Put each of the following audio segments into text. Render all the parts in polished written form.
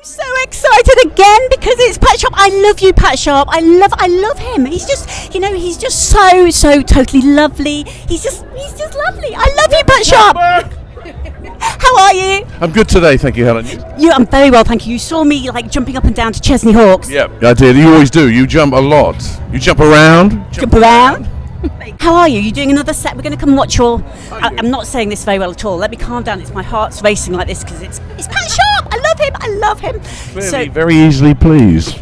I'm so excited again because it's Pat Sharp. I love you, Pat Sharp. I love him. He's just, he's just so totally lovely. He's just lovely. I love you, Pat Sharp. How are you? I'm good today, thank you, Helen. I'm very well, thank you. You saw me jumping up and down to Chesney Hawks. Yeah, I did. You always do. You jump a lot. You jump around. Jump around. How are you? You doing another set? We're going to come watch your... I'm not saying this very well at all. Let me calm down. My heart's racing like this because it's Pat Sharp. I love him. Clearly, very easily pleased.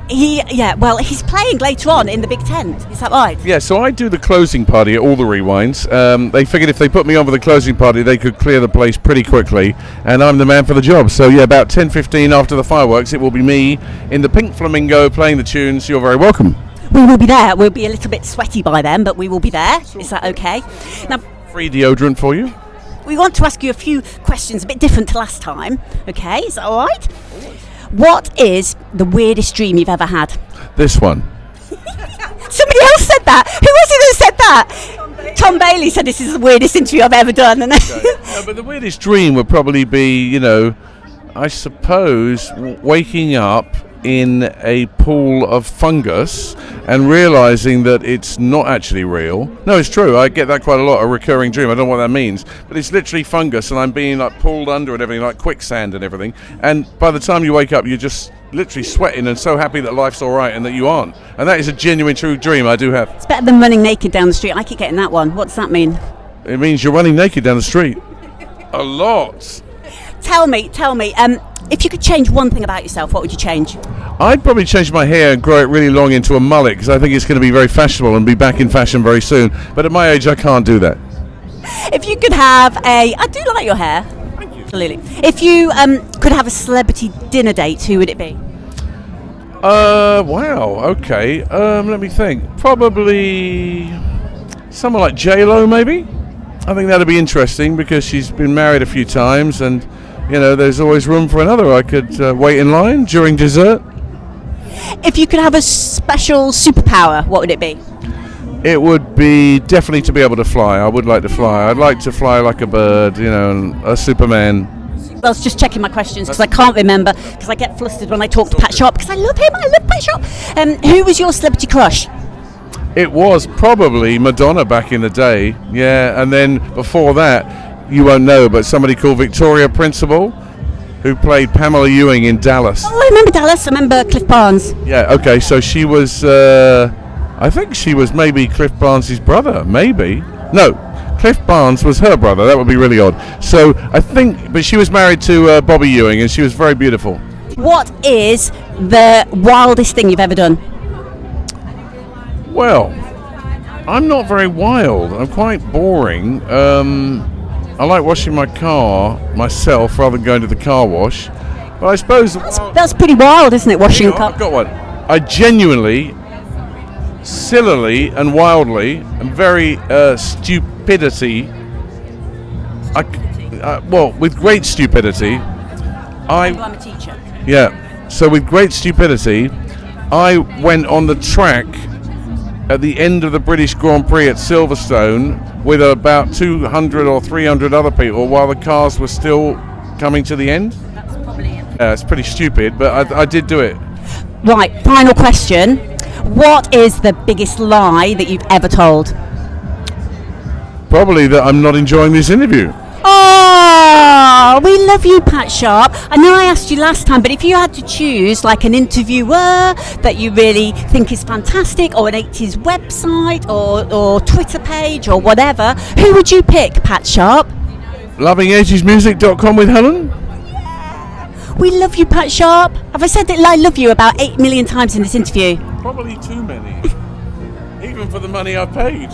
He's playing later on in the big tent. Is that right? Yeah, so I do the closing party at all the rewinds. They figured if they put me on for the closing party, they could clear the place pretty quickly, and I'm the man for the job. So yeah, about 10:15 after the fireworks, it will be me in the Pink Flamingo playing the tunes. You're very welcome. We will be there. We'll be a little bit sweaty by then, but we will be there. Is that okay? Now, free deodorant for you. We want to ask you a few questions a bit different to last time. Okay, is that all right? What is the weirdest dream you've ever had? This one. Somebody else said that. Who was it that said that? Tom Bailey said this is the weirdest interview I've ever done. Okay. No, but the weirdest dream would probably be, I suppose, waking up in a pool of fungus and realizing that it's not actually real. No, it's true. I get that quite a lot, a recurring dream. I don't know what that means, but it's literally fungus and I'm being pulled under and everything, like quicksand and everything. And by the time you wake up, you're just literally sweating and so happy that life's all right and that you aren't. And that is a genuine, true dream I do have. It's better than running naked down the street. I keep getting that one. What does that mean? It means you're running naked down the street. A lot. Tell me, if you could change one thing about yourself, what would you change? I'd probably change my hair and grow it really long into a mullet because I think it's going to be very fashionable and be back in fashion very soon. But at my age, I can't do that. If you could have I do like your hair. Thank you. Absolutely. If you could have a celebrity dinner date, who would it be? Wow, okay. Let me think. Probably someone like J-Lo, maybe? I think that'd be interesting because she's been married a few times and, there's always room for another. I could wait in line during dessert. If you could have a special superpower, what would it be? It would be definitely to be able to fly. I would like to fly. I'd like to fly like a bird, a Superman. I was just checking my questions because I can't remember because I get flustered when I talk to Pat Sharp because I love him. I love Pat Sharp. Who was your celebrity crush? It was probably Madonna back in the day. Yeah, and then before that, you won't know, but somebody called Victoria Principal, who played Pamela Ewing in Dallas. Oh, I remember Dallas. I remember Cliff Barnes. Yeah, okay, so she was, I think she was maybe Cliff Barnes' brother, maybe. No, Cliff Barnes was her brother. That would be really odd. So I think, but she was married to Bobby Ewing, and she was very beautiful. What is the wildest thing you've ever done? Well, I'm not very wild. I'm quite boring. I like washing my car myself rather than going to the car wash. But I suppose that's pretty wild, isn't it? Washing a car. I've got one. I genuinely, sillily and wildly, and very stupidity. With great stupidity, I'm a teacher. Yeah. So with great stupidity, I went on the track at the end of the British Grand Prix at Silverstone with about 200 or 300 other people while the cars were still coming to the end. That's probably it. It's pretty stupid, but I did do it. Right, final question. What is the biggest lie that you've ever told? Probably that I'm not enjoying this interview. Oh, we love you, Pat Sharp. I know I asked you last time, but if you had to choose like an interviewer that you really think is fantastic, or an 80s website, or Twitter page, or whatever, who would you pick, Pat Sharp? Loving80smusic.com with Helen? Yeah. We love you, Pat Sharp. Have I said that I love you about 8 million times in this interview? Probably too many. Even for the money I paid.